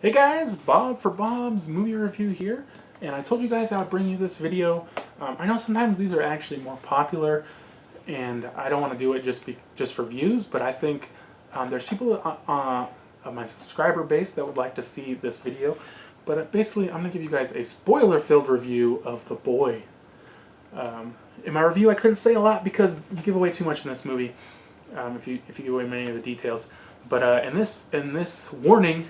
Hey guys, Bob for Bob's Movie Review here, and I told you guys I would bring you this video. I know sometimes these are actually more popular, and I don't want to do it just for views, but I think there's people of my subscriber base that would like to see this video. But basically, I'm going to give you guys a spoiler-filled review of The Boy. In my review, I couldn't say a lot because you give away too much in this movie if you give away many of the details. But in this warning,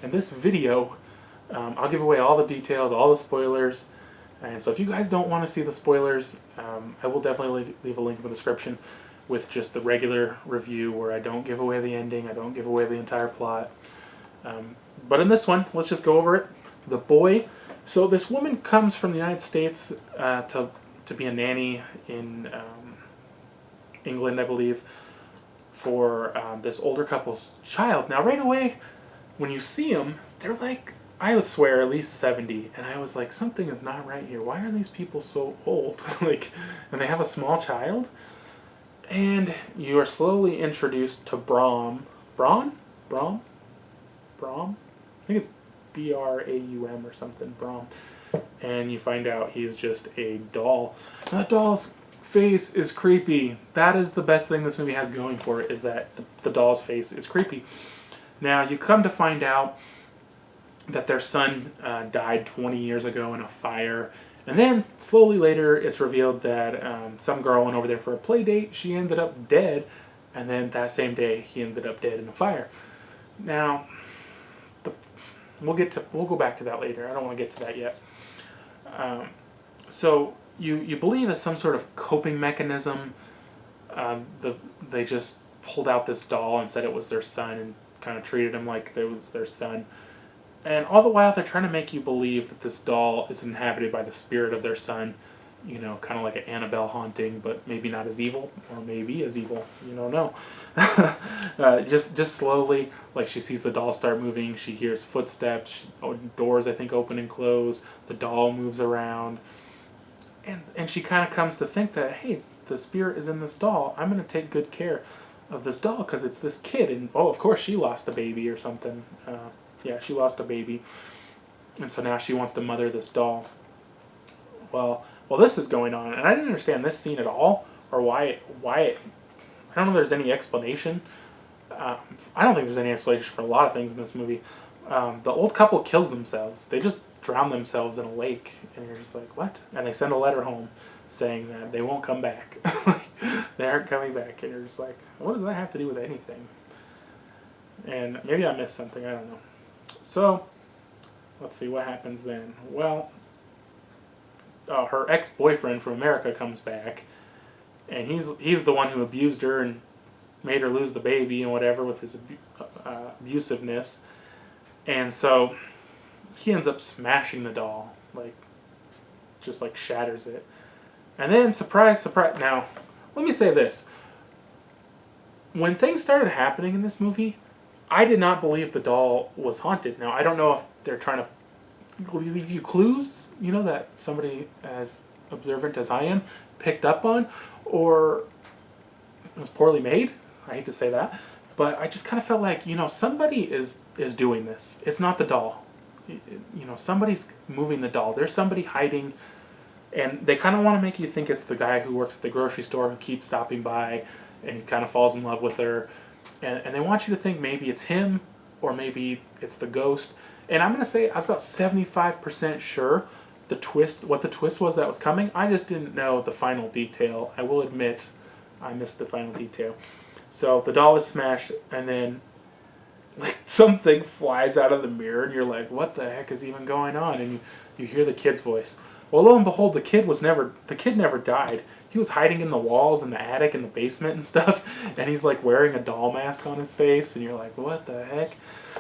in this video, I'll give away all the details, all the spoilers. And so if you guys don't want to see the spoilers, I will definitely leave a link in the description with just the regular review where I don't give away the ending, I don't give away the entire plot. But in this one, let's just go over it. The Boy. So this woman comes from the United States to be a nanny in England, I believe, for this older couple's child. Now right away, when you see them, they're like, I would swear, at least 70. And I was like, something is not right here. Why are these people so old? And they have a small child? And you are slowly introduced to Brom. Brom? I think it's B-R-A-U-M or something, Brom. And you find out he's just a doll. Now, that doll's face is creepy. That is the best thing this movie has going for it, is that the doll's face is creepy. Now, you come to find out that their son died 20 years ago in a fire. And then, slowly later, it's revealed that some girl went over there for a play date. She ended up dead. And then that same day, he ended up dead in a fire. Now, we'll go back to that later. I don't want to get to that yet. So, you believe as some sort of coping mechanism, they just pulled out this doll and said it was their son and kind of treated him like it was their son. And all the while they're trying to make you believe that this doll is inhabited by the spirit of their son, you know, kind of like an Annabelle haunting, but maybe not as evil, or maybe as evil, you don't know. Just slowly, like she sees the doll start moving, she hears footsteps, doors I think open and close, the doll moves around, and she kind of comes to think that, hey, the spirit is in this doll, I'm going to take good care of this doll because it's this kid. And oh, of course she lost a baby or something. Yeah, she lost a baby, and so now she wants to mother this doll. Well, this is going on, and I didn't understand this scene at all, or why it, I don't know if there's any explanation. I don't think there's any explanation for a lot of things in this movie. The old couple kills themselves. They just drown themselves in a lake, and you're just like, what? And they send a letter home saying that they won't come back. They aren't coming back, and you're just like, what does that have to do with anything? And maybe I missed something, I don't know. So, let's see what happens then. Well, her ex-boyfriend from America comes back, and he's the one who abused her and made her lose the baby and whatever with his abusiveness. And so he ends up smashing the doll, just shatters it. And then, surprise, surprise. Now, let me say this. When things started happening in this movie, I did not believe the doll was haunted. Now, I don't know if they're trying to leave you clues, you know, that somebody as observant as I am picked up on, or it was poorly made. I hate to say that. But I just kind of felt like, you know, somebody is doing this. It's not the doll. You know, somebody's moving the doll. There's somebody hiding, and they kind of want to make you think it's the guy who works at the grocery store who keeps stopping by, and he kind of falls in love with her. And they want you to think maybe it's him, or maybe it's the ghost. And I'm going to say I was about 75% sure what the twist was that was coming. I just didn't know the final detail. I will admit I missed the final detail. So the doll is smashed, and then something flies out of the mirror, and you're like, what the heck is even going on? And you hear the kid's voice. Well, lo and behold, the kid never died. He was hiding in the walls in the attic in the basement and stuff, and he's wearing a doll mask on his face, and you're like, what the heck?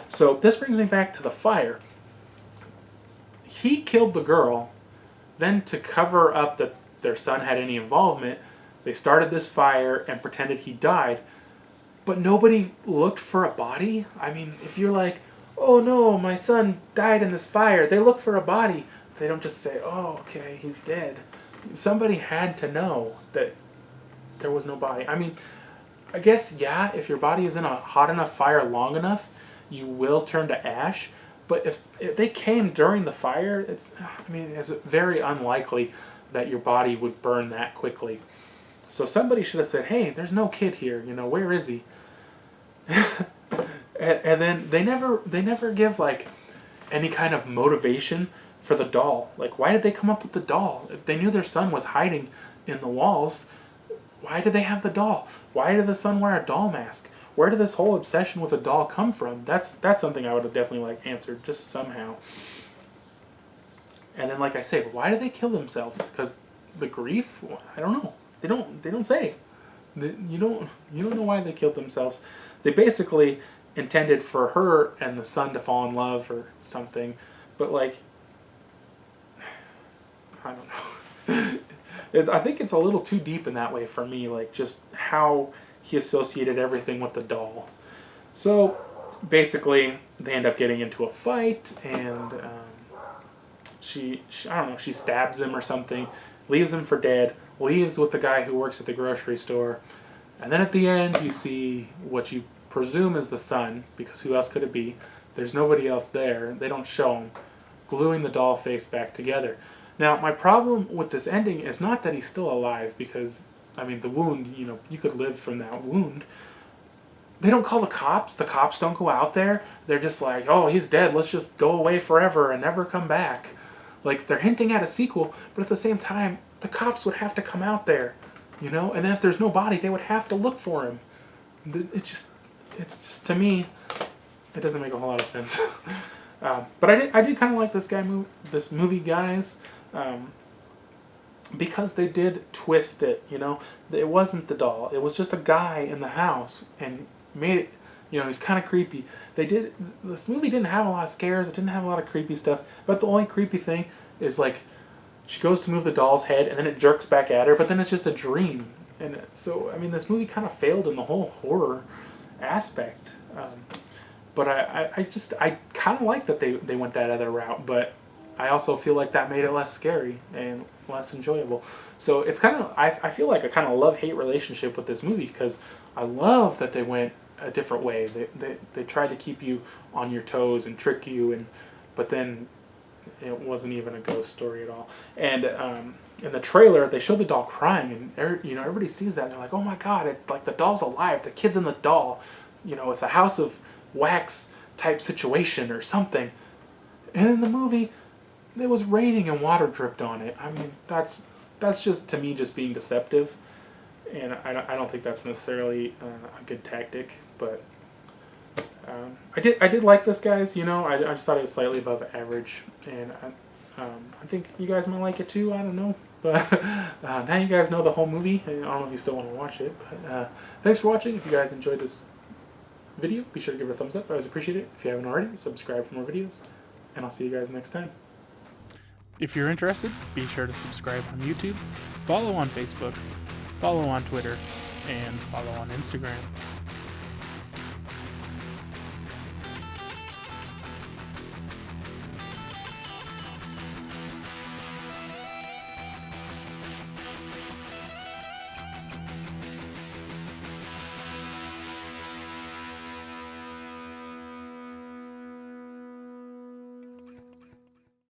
So this brings me back to the fire. He killed the girl, then to cover up that their son had any involvement, they started this fire and pretended he died, but nobody looked for a body? I mean, if you're like, oh no, my son died in this fire, they look for a body. They don't just say, oh, okay, he's dead. Somebody had to know that there was no body. I mean, I guess, yeah, if your body is in a hot enough fire long enough, you will turn to ash. But if they came during the fire, it's very unlikely that your body would burn that quickly. So somebody should have said, "Hey, there's no kid here. Where is he?" and then they never give like any kind of motivation for the doll. Like, why did they come up with the doll? If they knew their son was hiding in the walls, why did they have the doll? Why did the son wear a doll mask? Where did this whole obsession with a doll come from? That's something I would have definitely answered just somehow. And then, like I say, why do they kill themselves? Because the grief? I don't know. They don't say. You don't know why they killed themselves. They basically intended for her and the son to fall in love or something, but I don't know. I think it's a little too deep in that way for me, just how he associated everything with the doll. So basically, they end up getting into a fight, and she I don't know, she stabs him or something, leaves him for dead, leaves with the guy who works at the grocery store, and then at the end you see what you presume is the son, because who else could it be? There's nobody else there. They don't show him, gluing the doll face back together. Now, my problem with this ending is not that he's still alive, because, the wound, you could live from that wound. They don't call the cops. The cops don't go out there. They're just like, oh, he's dead. Let's just go away forever and never come back. They're hinting at a sequel, but at the same time, the cops would have to come out there, and then if there's no body, they would have to look for him. It just to me, it doesn't make a whole lot of sense. But I did kind of like this movie, guys. Because they did twist it, It wasn't the doll. It was just a guy in the house, and made it, he's kind of creepy. This movie didn't have a lot of scares. It didn't have a lot of creepy stuff. But the only creepy thing is, she goes to move the doll's head, and then it jerks back at her, but then it's just a dream. And so, this movie kind of failed in the whole horror aspect. But I kind of like that they went that other route, but I also feel like that made it less scary and less enjoyable. So it's kind of, I feel like a kind of love-hate relationship with this movie, because I love that they went a different way. They tried to keep you on your toes and trick you, but then it wasn't even a ghost story at all. And in the trailer, they show the doll crying, and everybody sees that, and they're like, oh my god, the doll's alive, the kid's in the doll. It's a house of wax type situation or something. And in the movie, it was raining and water dripped on it. That's just, to me, just being deceptive, and I don't think that's necessarily a good tactic. But I did like this, guys. I just thought it was slightly above average, and I think you guys might like it too. I don't know, but now you guys know the whole movie. I don't know if you still want to watch it, but thanks for watching. If you guys enjoyed this video, be sure to give it a thumbs up. I always appreciate it. If you haven't already, subscribe for more videos, and I'll see you guys next time. If you're interested, be sure to subscribe on YouTube, follow on Facebook, follow on Twitter, and follow on Instagram.